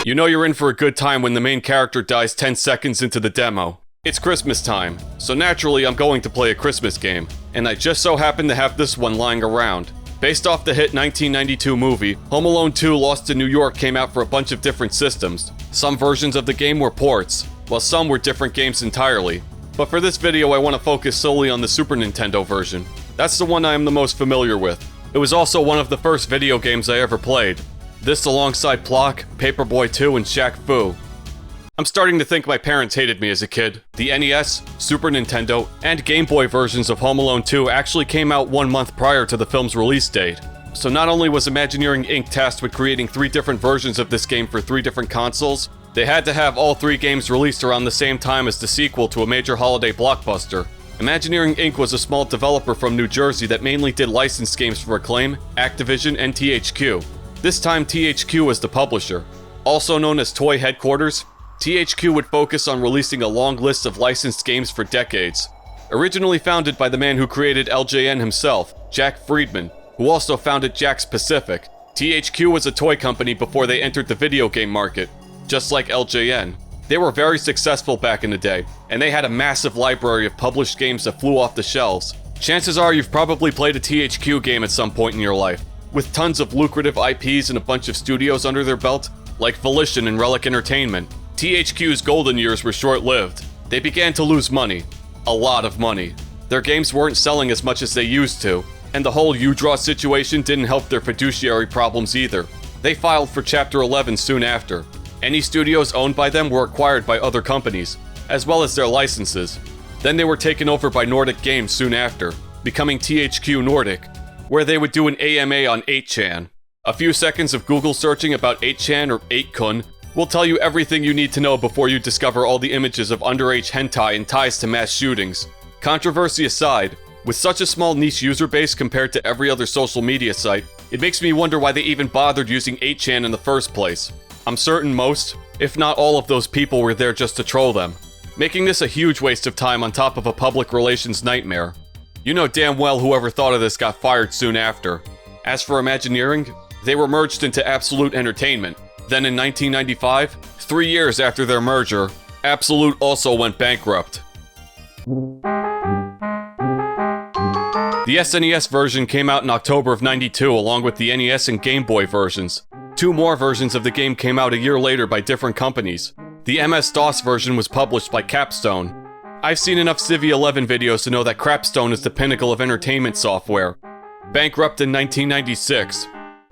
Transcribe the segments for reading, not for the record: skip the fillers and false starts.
You know you're in for a good time when the main character dies 10 seconds into the demo. It's Christmas time, so naturally I'm going to play a Christmas game, and I just so happen to have this one lying around. Based off the hit 1992 movie, Home Alone 2 Lost in New York came out for a bunch of different systems. Some versions of the game were ports, while some were different games entirely. But for this video I want to focus solely on the Super Nintendo version. That's the one I am the most familiar with. It was also one of the first video games I ever played. This alongside Plock, Paperboy 2, and Shaq Fu. I'm starting to think my parents hated me as a kid. The NES, Super Nintendo, and Game Boy versions of Home Alone 2 actually came out 1 month prior to the film's release date. So not only was Imagineering Inc. tasked with creating 3 different versions of this game for 3 different consoles, they had to have all 3 games released around the same time as the sequel to a major holiday blockbuster. Imagineering Inc. was a small developer from New Jersey that mainly did licensed games for Acclaim, Activision, and THQ. This time THQ was the publisher. Also known as Toy Headquarters, THQ would focus on releasing a long list of licensed games for decades. Originally founded by the man who created LJN himself, Jack Friedman, who also founded Jack's Pacific, THQ was a toy company before they entered the video game market, just like LJN. They were very successful back in the day, and they had a massive library of published games that flew off the shelves. Chances are you've probably played a THQ game at some point in your life. With tons of lucrative IPs and a bunch of studios under their belt, like Volition and Relic Entertainment, THQ's golden years were short-lived. They began to lose money. A lot of money. Their games weren't selling as much as they used to, and the whole U-Draw situation didn't help their fiduciary problems either. They filed for Chapter 11 soon after. Any studios owned by them were acquired by other companies, as well as their licenses. Then they were taken over by Nordic Games soon after, becoming THQ Nordic, where they would do an AMA on 8chan. A few seconds of Google searching about 8chan or 8kun will tell you everything you need to know before you discover all the images of underage hentai and ties to mass shootings. Controversy aside, with such a small niche user base compared to every other social media site, it makes me wonder why they even bothered using 8chan in the first place. I'm certain most, if not all of those people were there just to troll them, making this a huge waste of time on top of a public relations nightmare. You know damn well whoever thought of this got fired soon after. As for Imagineering, they were merged into Absolute Entertainment. Then in 1995, 3 years after their merger, Absolute also went bankrupt. The SNES version came out in October of '92 along with the NES and Game Boy versions. 2 more versions of the game came out a year later by different companies. The MS-DOS version was published by Capstone. I've seen enough Civi 11 videos to know that Capstone is the pinnacle of entertainment software. Bankrupt in 1996.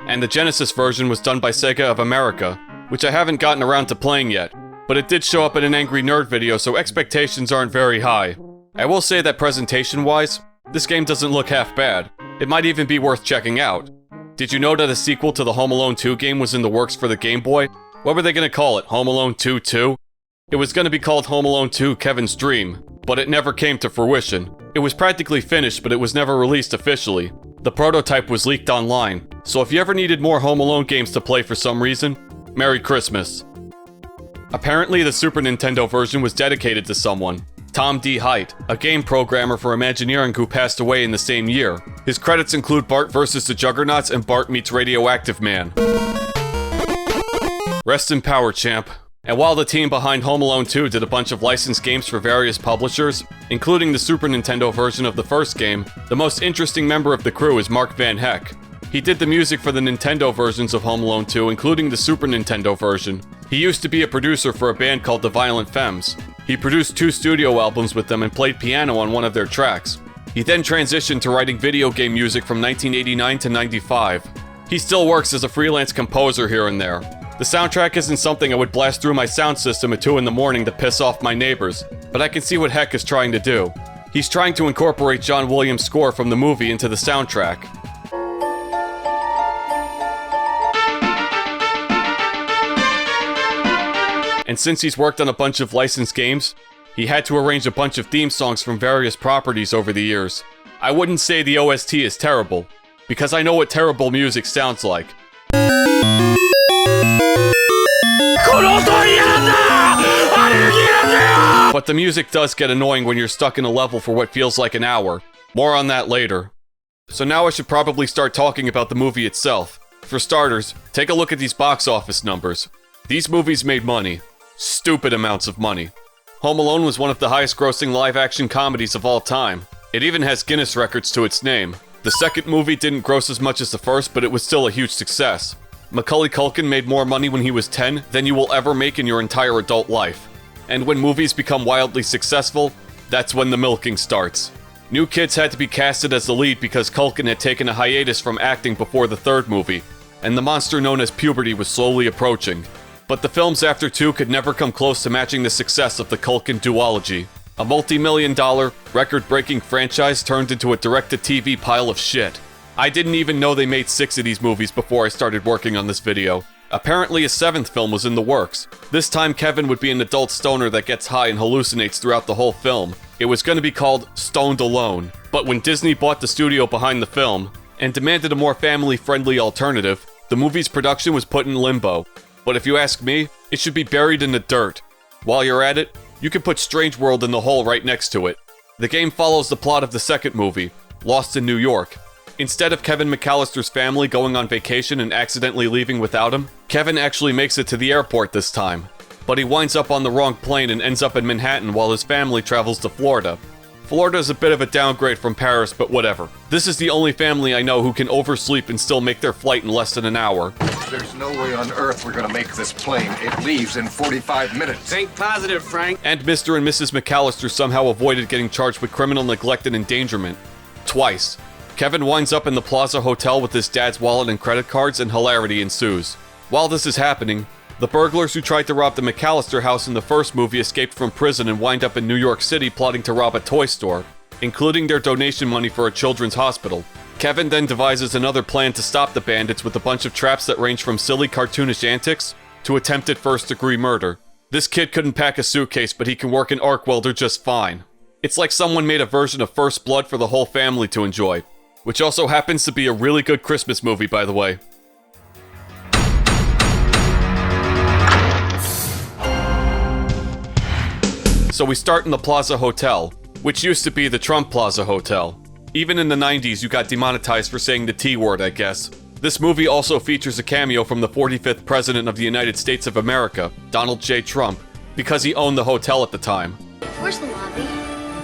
And the Genesis version was done by Sega of America, which I haven't gotten around to playing yet, but it did show up in an Angry Nerd video, so expectations aren't very high. I will say that presentation-wise, this game doesn't look half bad. It might even be worth checking out. Did you know that a sequel to the Home Alone 2 game was in the works for the Game Boy? What were they gonna call it, Home Alone 2 2? It was gonna be called Home Alone 2 Kevin's Dream, but it never came to fruition. It was practically finished, but it was never released officially. The prototype was leaked online, so if you ever needed more Home Alone games to play for some reason, Merry Christmas. Apparently the Super Nintendo version was dedicated to someone, Tom D. Height, a game programmer for Imagineering who passed away in the same year. His credits include Bart vs. the Juggernauts and Bart meets Radioactive Man. Rest in power, champ. And while the team behind Home Alone 2 did a bunch of licensed games for various publishers, including the Super Nintendo version of the first game, the most interesting member of the crew is Mark Van Heck. He did the music for the Nintendo versions of Home Alone 2, including the Super Nintendo version. He used to be a producer for a band called the Violent Femmes. He produced 2 studio albums with them and played piano on one of their tracks. He then transitioned to writing video game music from 1989 to 95. He still works as a freelance composer here and there. The soundtrack isn't something I would blast through my sound system at 2 in the morning to piss off my neighbors, but I can see what Heck is trying to do. He's trying to incorporate John Williams' score from the movie into the soundtrack. And since he's worked on a bunch of licensed games, he had to arrange a bunch of theme songs from various properties over the years. I wouldn't say the OST is terrible, because I know what terrible music sounds like. But the music does get annoying when you're stuck in a level for what feels like an hour. More on that later. So now I should probably start talking about the movie itself. For starters, take a look at these box office numbers. These movies made money. Stupid amounts of money. Home Alone was one of the highest grossing live-action comedies of all time. It even has Guinness records to its name. The second movie didn't gross as much as the first, but it was still a huge success. Macaulay Culkin made more money when he was 10 than you will ever make in your entire adult life. And when movies become wildly successful, that's when the milking starts. New kids had to be casted as the lead because Culkin had taken a hiatus from acting before the third movie, and the monster known as puberty was slowly approaching. But the films after 2 could never come close to matching the success of the Culkin duology. A multi-million-dollar, record-breaking franchise turned into a direct-to-TV pile of shit. I didn't even know they made 6 of these movies before I started working on this video. Apparently a 7th film was in the works. This time Kevin would be an adult stoner that gets high and hallucinates throughout the whole film. It was going to be called Stoned Alone. But when Disney bought the studio behind the film, and demanded a more family-friendly alternative, the movie's production was put in limbo. But if you ask me, it should be buried in the dirt. While you're at it, you can put Strange World in the hole right next to it. The game follows the plot of the second movie, Lost in New York. Instead of Kevin McAllister's family going on vacation and accidentally leaving without him, Kevin actually makes it to the airport this time. But he winds up on the wrong plane and ends up in Manhattan while his family travels to Florida. Florida is a bit of a downgrade from Paris, but whatever. This is the only family I know who can oversleep and still make their flight in less than an hour. There's no way on earth we're gonna make this plane. It leaves in 45 minutes. Think positive, Frank. And Mr. and Mrs. McAllister somehow avoided getting charged with criminal neglect and endangerment. Twice. Kevin winds up in the Plaza Hotel with his dad's wallet and credit cards, and hilarity ensues. While this is happening, the burglars who tried to rob the McAllister house in the first movie escaped from prison and wind up in New York City plotting to rob a toy store, including their donation money for a children's hospital. Kevin then devises another plan to stop the bandits with a bunch of traps that range from silly cartoonish antics to attempted first-degree murder. This kid couldn't pack a suitcase, but he can work an arc welder just fine. It's like someone made a version of First Blood for the whole family to enjoy, which also happens to be a really good Christmas movie, by the way. So we start in the Plaza Hotel, which used to be the Trump Plaza Hotel. Even in the 90s, you got demonetized for saying the T-word, I guess. This movie also features a cameo from the 45th President of the United States of America, Donald J. Trump, because he owned the hotel at the time. Where's the lobby?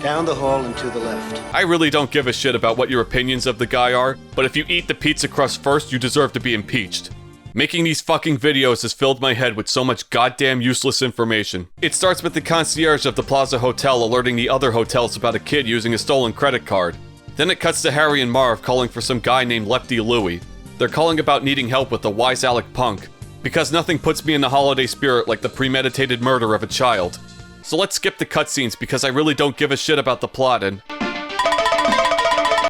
Down the hall and to the left. I really don't give a shit about what your opinions of the guy are, but if you eat the pizza crust first, you deserve to be impeached. Making these fucking videos has filled my head with so much goddamn useless information. It starts with the concierge of the Plaza Hotel alerting the other hotels about a kid using a stolen credit card. Then it cuts to Harry and Marv calling for some guy named Lefty Louie. They're calling about needing help with the wise Alec punk, because nothing puts me in the holiday spirit like the premeditated murder of a child. So let's skip the cutscenes because I really don't give a shit about the plot and...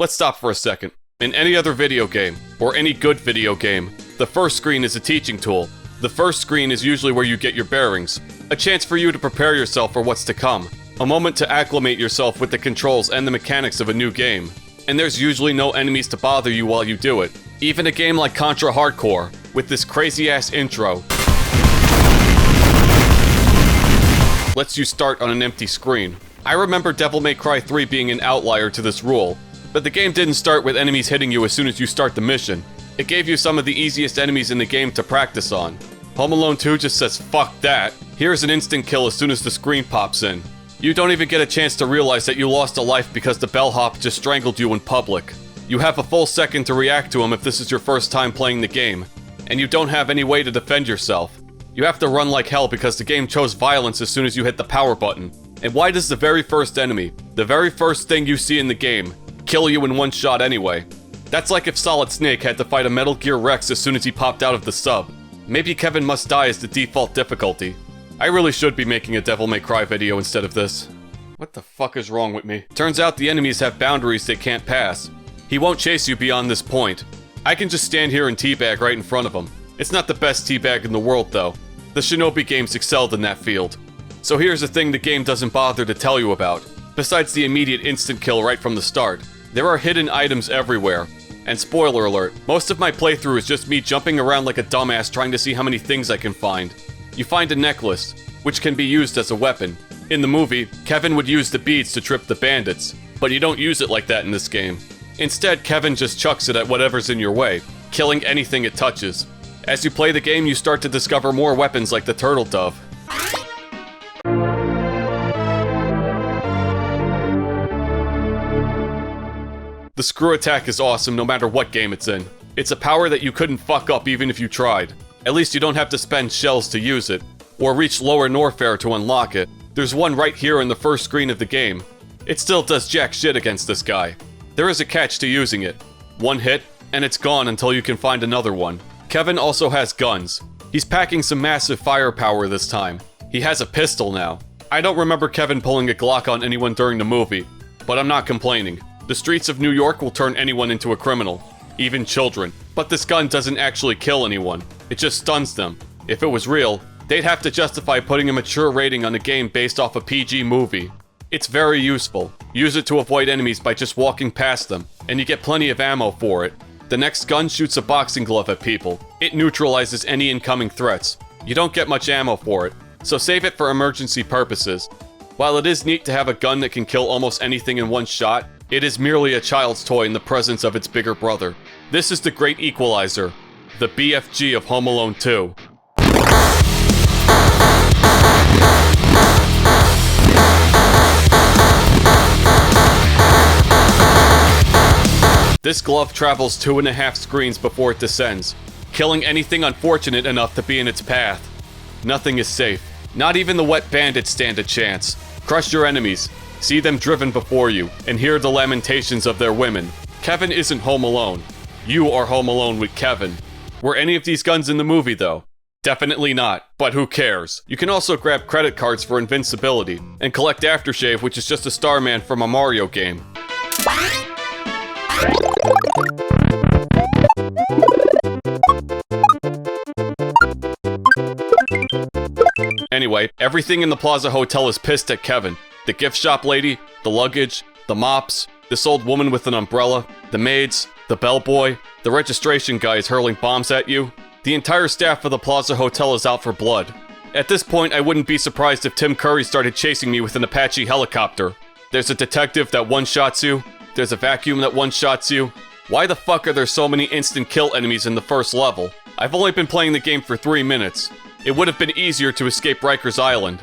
Let's stop for a second. In any other video game, or any good video game, the first screen is a teaching tool. The first screen is usually where you get your bearings, a chance for you to prepare yourself for what's to come, a moment to acclimate yourself with the controls and the mechanics of a new game. And there's usually no enemies to bother you while you do it. Even a game like Contra Hardcore, with this crazy-ass intro, lets you start on an empty screen. I remember Devil May Cry 3 being an outlier to this rule, but the game didn't start with enemies hitting you as soon as you start the mission. It gave you some of the easiest enemies in the game to practice on. Home Alone 2 just says fuck that. Here's an instant kill as soon as the screen pops in. You don't even get a chance to realize that you lost a life because the bellhop just strangled you in public. You have a full second to react to him if this is your first time playing the game, and you don't have any way to defend yourself. You have to run like hell because the game chose violence as soon as you hit the power button. And why does the very first enemy, the very first thing you see in the game, kill you in one shot anyway? That's like if Solid Snake had to fight a Metal Gear Rex as soon as he popped out of the sub. Maybe Kevin Must Die is the default difficulty. I really should be making a Devil May Cry video instead of this. What the fuck is wrong with me? Turns out the enemies have boundaries they can't pass. He won't chase you beyond this point. I can just stand here and teabag right in front of him. It's not the best teabag in the world though. The Shinobi games excelled in that field. So here's the thing the game doesn't bother to tell you about. Besides the immediate instant kill right from the start, there are hidden items everywhere. And spoiler alert, most of my playthrough is just me jumping around like a dumbass trying to see how many things I can find. You find a necklace, which can be used as a weapon. In the movie, Kevin would use the beads to trip the bandits, but you don't use it like that in this game. Instead, Kevin just chucks it at whatever's in your way, killing anything it touches. As you play the game, you start to discover more weapons like the turtle dove. The screw attack is awesome no matter what game it's in. It's a power that you couldn't fuck up even if you tried. At least you don't have to spend shells to use it, or reach lower Norfair to unlock it. There's one right here in the first screen of the game. It still does jack shit against this guy. There is a catch to using it. One hit, and it's gone until you can find another one. Kevin also has guns. He's packing some massive firepower this time. He has a pistol now. I don't remember Kevin pulling a Glock on anyone during the movie, but I'm not complaining. The streets of New York will turn anyone into a criminal, even children. But this gun doesn't actually kill anyone, it just stuns them. If it was real, they'd have to justify putting a mature rating on a game based off a PG movie. It's very useful. Use it to avoid enemies by just walking past them, and you get plenty of ammo for it. The next gun shoots a boxing glove at people. It neutralizes any incoming threats. You don't get much ammo for it, so save it for emergency purposes. While it is neat to have a gun that can kill almost anything in one shot, it is merely a child's toy in the presence of its bigger brother. This is the great equalizer, the BFG of Home Alone 2. This glove travels 2.5 screens before it descends, killing anything unfortunate enough to be in its path. Nothing is safe. Not even the wet bandits stand a chance. Crush your enemies, see them driven before you, and hear the lamentations of their women. Kevin isn't home alone. You are home alone with Kevin. Were any of these guns in the movie, though? Definitely not, but who cares? You can also grab credit cards for invincibility, and collect aftershave, which is just a Starman from a Mario game. Anyway, everything in the Plaza Hotel is pissed at Kevin. The gift shop lady, the luggage, the mops, this old woman with an umbrella, the maids, the bellboy, the registration guy is hurling bombs at you. The entire staff of the Plaza Hotel is out for blood. At this point, I wouldn't be surprised if Tim Curry started chasing me with an Apache helicopter. There's a detective that one-shots you. There's a vacuum that one-shots you. Why the fuck are there so many instant kill enemies in the first level? I've only been playing the game for 3 minutes. It would have been easier to escape Rikers Island.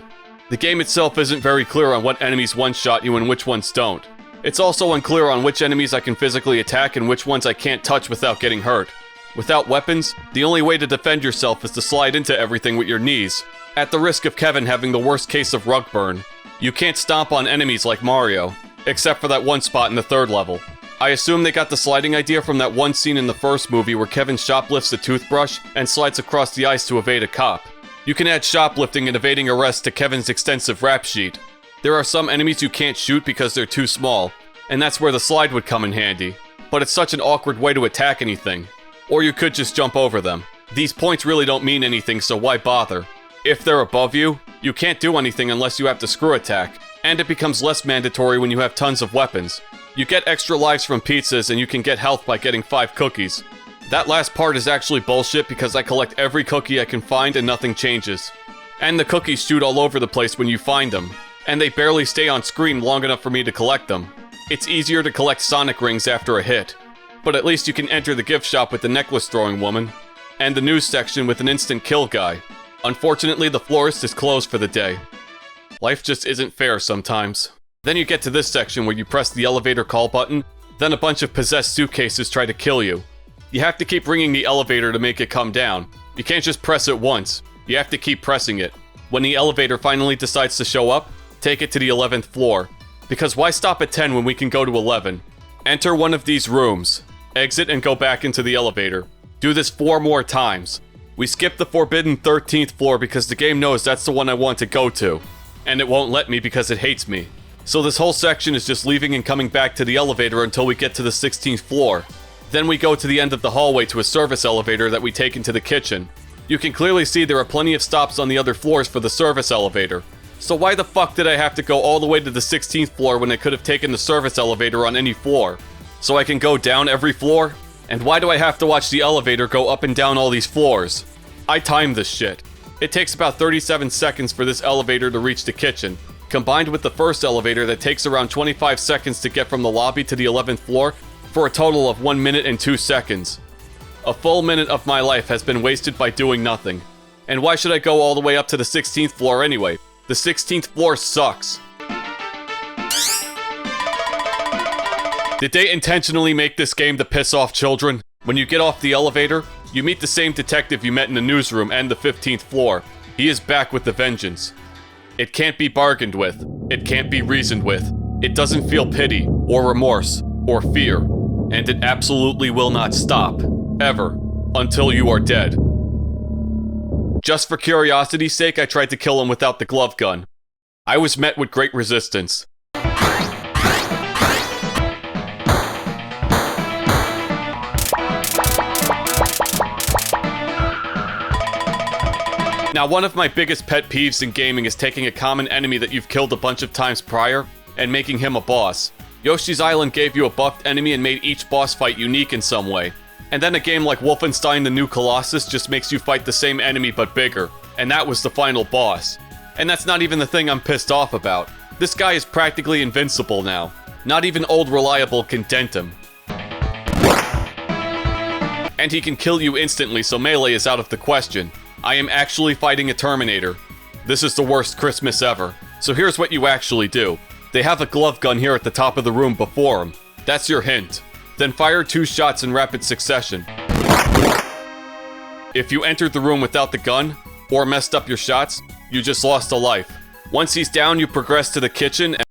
The game itself isn't very clear on what enemies one-shot you and which ones don't. It's also unclear on which enemies I can physically attack and which ones I can't touch without getting hurt. Without weapons, the only way to defend yourself is to slide into everything with your knees, at the risk of Kevin having the worst case of rug burn. You can't stomp on enemies like Mario, except for that one spot in the 3rd level. I assume they got the sliding idea from that one scene in the first movie where Kevin shoplifts a toothbrush and slides across the ice to evade a cop. You can add shoplifting and evading arrest to Kevin's extensive rap sheet. There are some enemies you can't shoot because they're too small, and that's where the slide would come in handy. But it's such an awkward way to attack anything. Or you could just jump over them. These points really don't mean anything, so why bother? If they're above you, you can't do anything unless you have to screw attack, and it becomes less mandatory when you have tons of weapons. You get extra lives from pizzas and you can get health by getting 5 cookies. That last part is actually bullshit because I collect every cookie I can find and nothing changes. And the cookies shoot all over the place when you find them, and they barely stay on screen long enough for me to collect them. It's easier to collect Sonic rings after a hit, but at least you can enter the gift shop with the necklace throwing woman, and the news section with an instant kill guy. Unfortunately, the florist is closed for the day. Life just isn't fair sometimes. Then you get to this section where you press the elevator call button, then a bunch of possessed suitcases try to kill you. You have to keep ringing the elevator to make it come down. You can't just press it once. You have to keep pressing it. When the elevator finally decides to show up, take it to the 11th floor. Because why stop at 10 when we can go to 11? Enter one of these rooms. Exit and go back into the elevator. Do this 4 more times. We skip the forbidden 13th floor because the game knows that's the one I want to go to. And it won't let me because it hates me. So this whole section is just leaving and coming back to the elevator until we get to the 16th floor. Then we go to the end of the hallway to a service elevator that we take into the kitchen. You can clearly see there are plenty of stops on the other floors for the service elevator. So why the fuck did I have to go all the way to the 16th floor when I could have taken the service elevator on any floor? So I can go down every floor? And why do I have to watch the elevator go up and down all these floors? I timed this shit. It takes about 37 seconds for this elevator to reach the kitchen, combined with the first elevator that takes around 25 seconds to get from the lobby to the 11th floor, for a total of 1 minute and 2 seconds. A full minute of my life has been wasted by doing nothing. And why should I go all the way up to the 16th floor anyway? The 16th floor sucks. Did they intentionally make this game to piss off children? When you get off the elevator, you meet the same detective you met in the newsroom and the 15th floor. He is back with the vengeance. It can't be bargained with. It can't be reasoned with. It doesn't feel pity, or remorse, or fear. And it absolutely will not stop. Ever. Until you are dead. Just for curiosity's sake, I tried to kill him without the glove gun. I was met with great resistance. Now, one of my biggest pet peeves in gaming is taking a common enemy that you've killed a bunch of times prior and making him a boss. Yoshi's Island gave you a buffed enemy and made each boss fight unique in some way. And then a game like Wolfenstein: The New Colossus just makes you fight the same enemy but bigger. And that was the final boss. And that's not even the thing I'm pissed off about. This guy is practically invincible now. Not even Old Reliable can dent him. And he can kill you instantly, so melee is out of the question. I am actually fighting a Terminator. This is the worst Christmas ever. So here's what you actually do. They have a glove gun here at the top of the room before him. That's your hint. Then fire 2 shots in rapid succession. If you entered the room without the gun, or messed up your shots, you just lost a life. Once he's down, you progress to the kitchen and...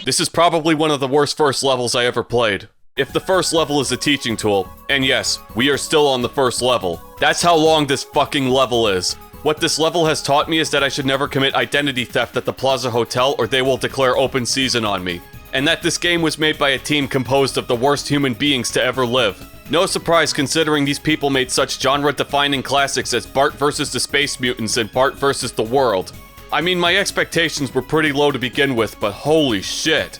This is probably one of the worst first levels I ever played. If the first level is a teaching tool, and yes, we are still on the first level, that's how long this fucking level is. What this level has taught me is that I should never commit identity theft at the Plaza Hotel or they will declare open season on me. And that this game was made by a team composed of the worst human beings to ever live. No surprise considering these people made such genre-defining classics as Bart vs. the Space Mutants and Bart vs. the World. I mean, my expectations were pretty low to begin with, but holy shit.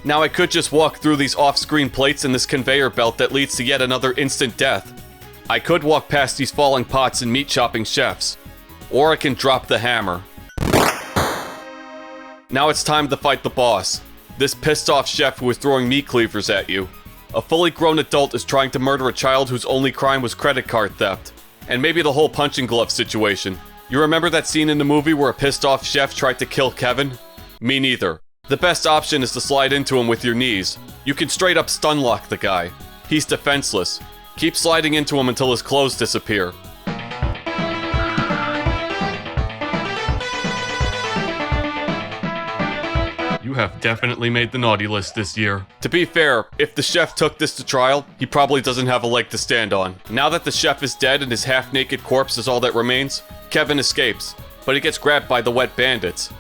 Now I could just walk through these off-screen plates and this conveyor belt that leads to yet another instant death. I could walk past these falling pots and meat-chopping chefs. Or I can drop the hammer. Now it's time to fight the boss. This pissed-off chef who is throwing meat cleavers at you. A fully grown adult is trying to murder a child whose only crime was credit card theft. And maybe the whole punching glove situation. You remember that scene in the movie where a pissed-off chef tried to kill Kevin? Me neither. The best option is to slide into him with your knees. You can straight up stun lock the guy. He's defenseless. Keep sliding into him until his clothes disappear. You have definitely made the naughty list this year. To be fair, if the chef took this to trial, he probably doesn't have a leg to stand on. Now that the chef is dead and his half-naked corpse is all that remains, Kevin escapes, but he gets grabbed by the wet bandits.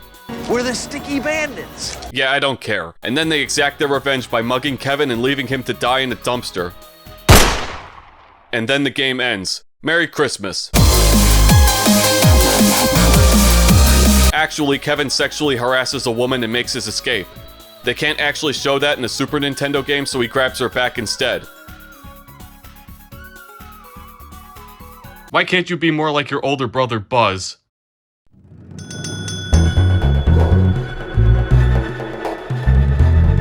We're the sticky bandits! Yeah, I don't care. And then they exact their revenge by mugging Kevin and leaving him to die in a dumpster. And then the game ends. Merry Christmas. Actually, Kevin sexually harasses a woman and makes his escape. They can't actually show that in a Super Nintendo game, so he grabs her back instead. Why can't you be more like your older brother, Buzz?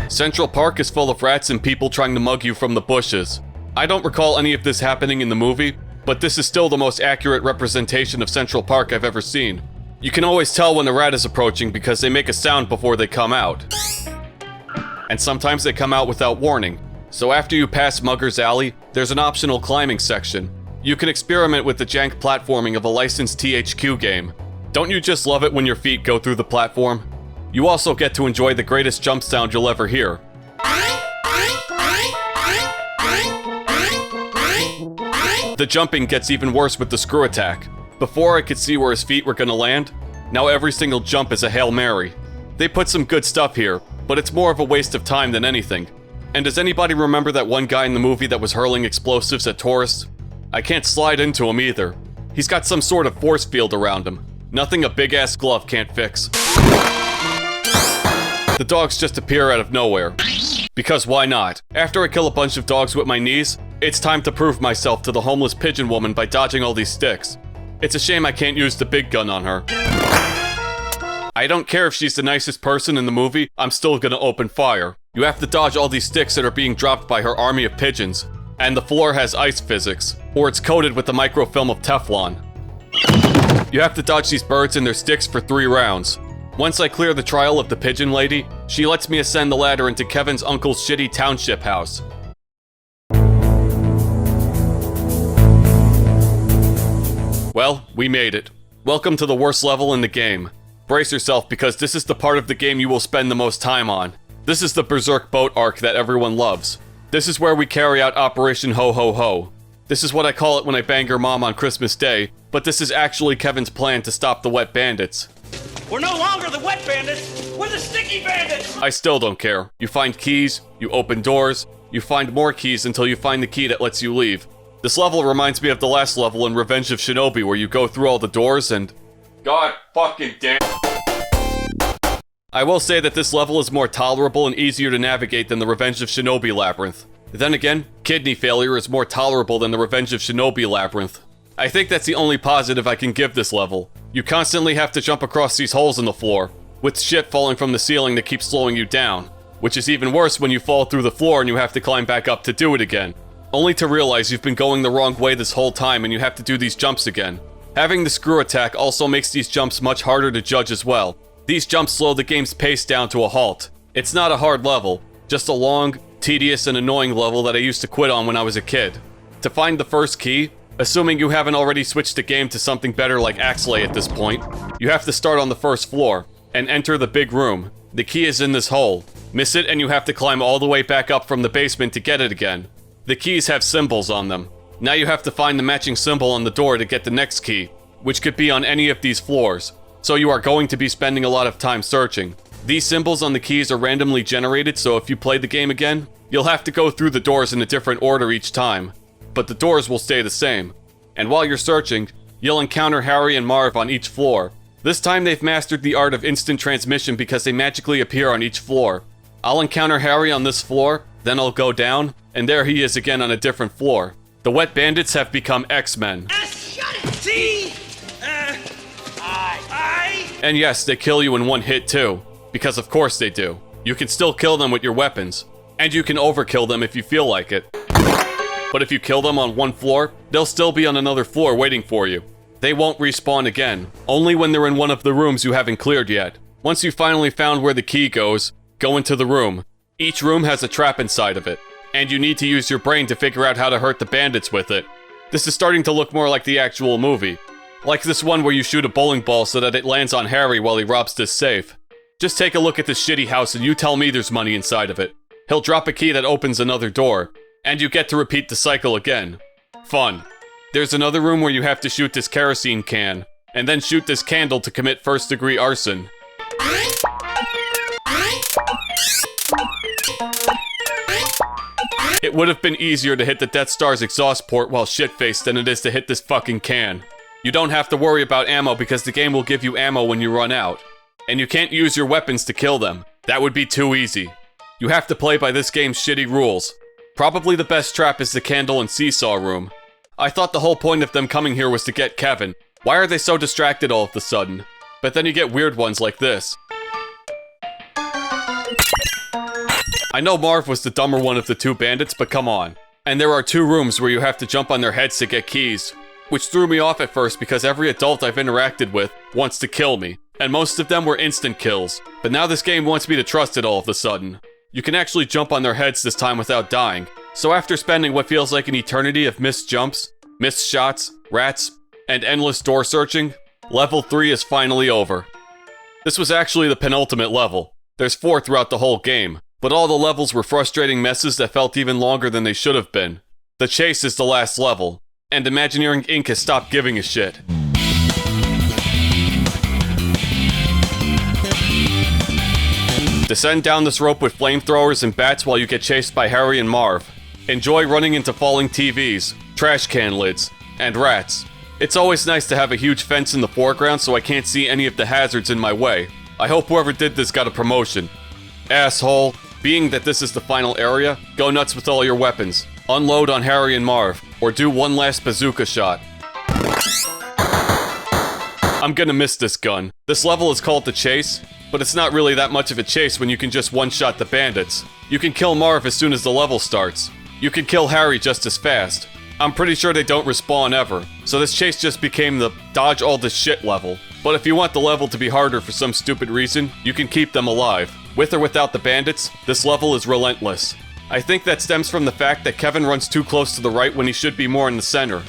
Central Park is full of rats and people trying to mug you from the bushes. I don't recall any of this happening in the movie, but this is still the most accurate representation of Central Park I've ever seen. You can always tell when a rat is approaching because they make a sound before they come out. And sometimes they come out without warning. So after you pass Mugger's Alley, there's an optional climbing section. You can experiment with the jank platforming of a licensed THQ game. Don't you just love it when your feet go through the platform? You also get to enjoy the greatest jump sound you'll ever hear. The jumping gets even worse with the screw attack. Before I could see where his feet were gonna land, now every single jump is a Hail Mary. They put some good stuff here, but it's more of a waste of time than anything. And does anybody remember that one guy in the movie that was hurling explosives at tourists? I can't slide into him either. He's got some sort of force field around him. Nothing a big-ass glove can't fix. The dogs just appear out of nowhere. Because why not? After I kill a bunch of dogs with my knees, it's time to prove myself to the homeless pigeon woman by dodging all these sticks. It's a shame I can't use the big gun on her. I don't care if she's the nicest person in the movie, I'm still gonna open fire. You have to dodge all these sticks that are being dropped by her army of pigeons. And the floor has ice physics, or it's coated with a microfilm of Teflon. You have to dodge these birds and their sticks for 3 rounds. Once I clear the trial of the pigeon lady, she lets me ascend the ladder into Kevin's uncle's shitty township house. Well, we made it. Welcome to the worst level in the game. Brace yourself because this is the part of the game you will spend the most time on. This is the Berserk boat arc that everyone loves. This is where we carry out Operation Ho Ho Ho. This is what I call it when I bang your mom on Christmas Day, but this is actually Kevin's plan to stop the wet bandits. We're no longer the wet bandits. We're the sticky bandits. I still don't care. You find keys, you open doors, you find more keys until you find the key that lets you leave. This level reminds me of the last level in Revenge of Shinobi where you go through all the doors and... God fucking damn. I will say that this level is more tolerable and easier to navigate than the Revenge of Shinobi labyrinth. Then again, kidney failure is more tolerable than the Revenge of Shinobi labyrinth. I think that's the only positive I can give this level. You constantly have to jump across these holes in the floor, with shit falling from the ceiling that keeps slowing you down, which is even worse when you fall through the floor and you have to climb back up to do it again. Only to realize you've been going the wrong way this whole time and you have to do these jumps again. Having the screw attack also makes these jumps much harder to judge as well. These jumps slow the game's pace down to a halt. It's not a hard level, just a long, tedious, and annoying level that I used to quit on when I was a kid. To find the first key, assuming you haven't already switched the game to something better like Axlay at this point, you have to start on the first floor, and enter the big room. The key is in this hole. Miss it and you have to climb all the way back up from the basement to get it again. The keys have symbols on them. Now you have to find the matching symbol on the door to get the next key, which could be on any of these floors, so you are going to be spending a lot of time searching. These symbols on the keys are randomly generated, so if you play the game again, you'll have to go through the doors in a different order each time, but the doors will stay the same. And while you're searching, you'll encounter Harry and Marv on each floor. This time they've mastered the art of instant transmission because they magically appear on each floor. I'll encounter Harry on this floor, then I'll go down, and there he is again on a different floor. The wet bandits have become X-Men. Shut it. See? And yes, they kill you in one hit too. Because of course they do. You can still kill them with your weapons. And you can overkill them if you feel like it. But if you kill them on one floor, they'll still be on another floor waiting for you. They won't respawn again, only when they're in one of the rooms you haven't cleared yet. Once you've finally found where the key goes, go into the room. Each room has a trap inside of it, and you need to use your brain to figure out how to hurt the bandits with it. This is starting to look more like the actual movie. Like this one where you shoot a bowling ball so that it lands on Harry while he robs this safe. Just take a look at this shitty house and you tell me there's money inside of it. He'll drop a key that opens another door, and you get to repeat the cycle again. Fun. There's another room where you have to shoot this kerosene can, and then shoot this candle to commit first-degree arson. It would have been easier to hit the Death Star's exhaust port while shit-faced than it is to hit this fucking can. You don't have to worry about ammo because the game will give you ammo when you run out. And you can't use your weapons to kill them. That would be too easy. You have to play by this game's shitty rules. Probably the best trap is the candle and seesaw room. I thought the whole point of them coming here was to get Kevin. Why are they so distracted all of a sudden? But then you get weird ones like this. I know Marv was the dumber one of the two bandits, but come on. And there are 2 rooms where you have to jump on their heads to get keys, which threw me off at first because every adult I've interacted with wants to kill me, and most of them were instant kills. But now this game wants me to trust it all of a sudden. You can actually jump on their heads this time without dying. So after spending what feels like an eternity of missed jumps, missed shots, rats, and endless door searching, level 3 is finally over. This was actually the penultimate level. There's 4 throughout the whole game, but all the levels were frustrating messes that felt even longer than they should have been. The chase is the last level, and Imagineering Inc. has stopped giving a shit. Descend down this rope with flamethrowers and bats while you get chased by Harry and Marv. Enjoy running into falling TVs, trash can lids, and rats. It's always nice to have a huge fence in the foreground so I can't see any of the hazards in my way. I hope whoever did this got a promotion. Asshole. Being that this is the final area, go nuts with all your weapons. Unload on Harry and Marv, or do one last bazooka shot. I'm gonna miss this gun. This level is called The Chase, but it's not really that much of a chase when you can just one-shot the bandits. You can kill Marv as soon as the level starts. You can kill Harry just as fast. I'm pretty sure they don't respawn ever, so this chase just became the dodge all this shit level. But if you want the level to be harder for some stupid reason, you can keep them alive. With or without the bandits, this level is relentless. I think that stems from the fact that Kevin runs too close to the right when he should be more in the center.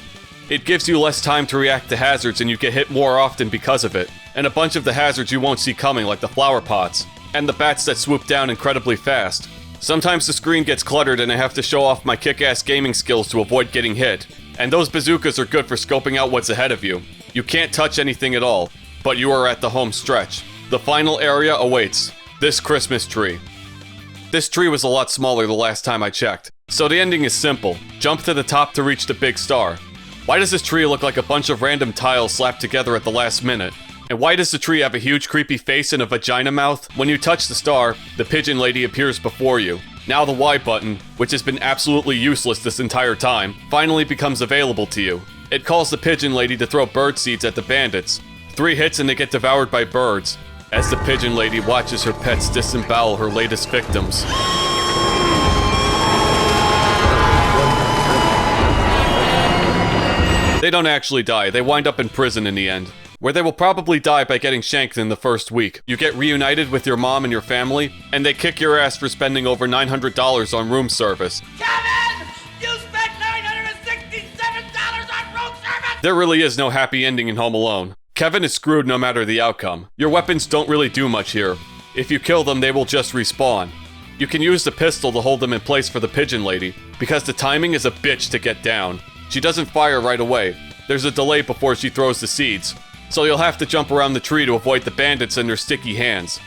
It gives you less time to react to hazards and you get hit more often because of it. And a bunch of the hazards you won't see coming, like the flower pots, and the bats that swoop down incredibly fast. Sometimes the screen gets cluttered and I have to show off my kick-ass gaming skills to avoid getting hit. And those bazookas are good for scoping out what's ahead of you. You can't touch anything at all, but you are at the home stretch. The final area awaits. This Christmas tree. This tree was a lot smaller the last time I checked. So the ending is simple. Jump to the top to reach the big star. Why does this tree look like a bunch of random tiles slapped together at the last minute? And why does the tree have a huge creepy face and a vagina mouth? When you touch the star, the pigeon lady appears before you. Now the Y button, which has been absolutely useless this entire time, finally becomes available to you. It calls the pigeon lady to throw bird seeds at the bandits. 3 hits and they get devoured by birds, as the pigeon lady watches her pets disembowel her latest victims. They don't actually die, they wind up in prison in the end, where they will probably die by getting shanked in the first week. You get reunited with your mom and your family, and they kick your ass for spending over $900 on room service. Kevin! You spent $967 on road service! There really is no happy ending in Home Alone. Kevin is screwed no matter the outcome. Your weapons don't really do much here. If you kill them, they will just respawn. You can use the pistol to hold them in place for the pigeon lady, because the timing is a bitch to get down. She doesn't fire right away. There's a delay before she throws the seeds, so you'll have to jump around the tree to avoid the bandits and their sticky hands.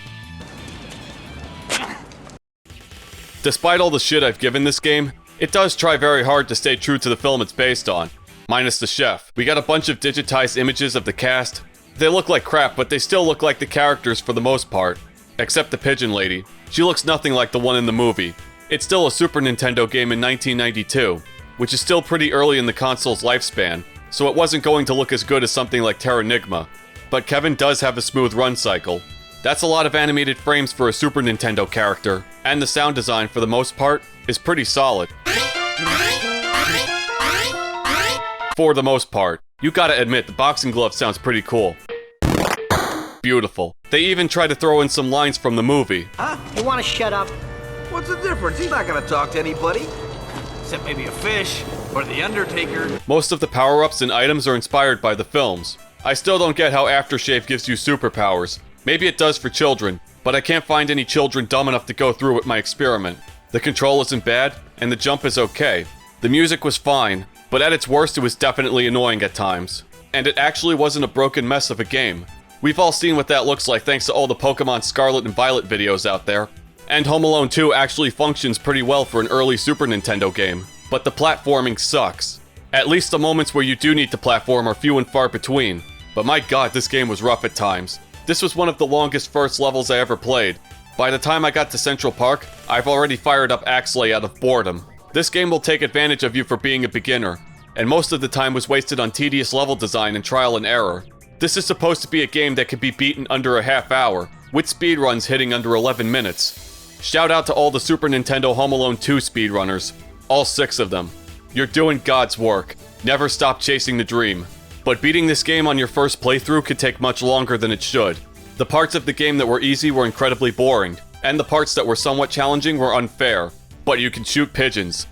Despite all the shit I've given this game, it does try very hard to stay true to the film it's based on. Minus the chef. We got a bunch of digitized images of the cast. They look like crap, but they still look like the characters for the most part. Except the pigeon lady. She looks nothing like the one in the movie. It's still a Super Nintendo game in 1992, which is still pretty early in the console's lifespan, so it wasn't going to look as good as something like Terranigma. But Kevin does have a smooth run cycle. That's a lot of animated frames for a Super Nintendo character, and the sound design for the most part is pretty solid. For the most part. You gotta admit, the boxing glove sounds pretty cool. Beautiful. They even try to throw in some lines from the movie. Huh? You want to shut up? What's the difference? He's not gonna talk to anybody. Except maybe a fish, or the Undertaker. Most of the power-ups and items are inspired by the films. I still don't get how aftershave gives you superpowers. Maybe it does for children, but I can't find any children dumb enough to go through with my experiment. The control isn't bad, and the jump is okay. The music was fine, but at its worst it was definitely annoying at times. And it actually wasn't a broken mess of a game. We've all seen what that looks like thanks to all the Pokemon Scarlet and Violet videos out there. And Home Alone 2 actually functions pretty well for an early Super Nintendo game, but the platforming sucks. At least the moments where you do need to platform are few and far between, but my god, this game was rough at times. This was one of the longest first levels I ever played. By the time I got to Central Park, I've already fired up Axley out of boredom. This game will take advantage of you for being a beginner, and most of the time was wasted on tedious level design and trial and error. This is supposed to be a game that could be beaten under a half hour, with speedruns hitting under 11 minutes. Shout out to all the Super Nintendo Home Alone 2 speedrunners. All 6 of them. You're doing God's work. Never stop chasing the dream. But beating this game on your first playthrough could take much longer than it should. The parts of the game that were easy were incredibly boring, and the parts that were somewhat challenging were unfair. But you can shoot pigeons.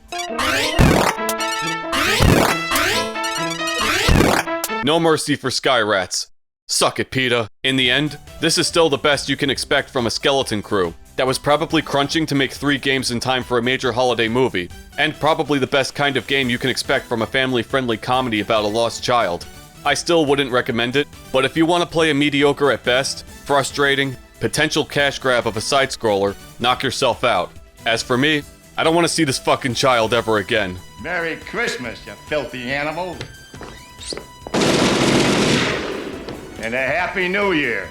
No mercy for sky rats. Suck it, PETA. In the end, this is still the best you can expect from a skeleton crew that was probably crunching to make 3 games in time for a major holiday movie, and probably the best kind of game you can expect from a family-friendly comedy about a lost child. I still wouldn't recommend it, but if you want to play a mediocre at best, frustrating, potential cash grab of a side-scroller, knock yourself out. As for me, I don't want to see this fucking child ever again. Merry Christmas, you filthy animal. And a Happy New Year.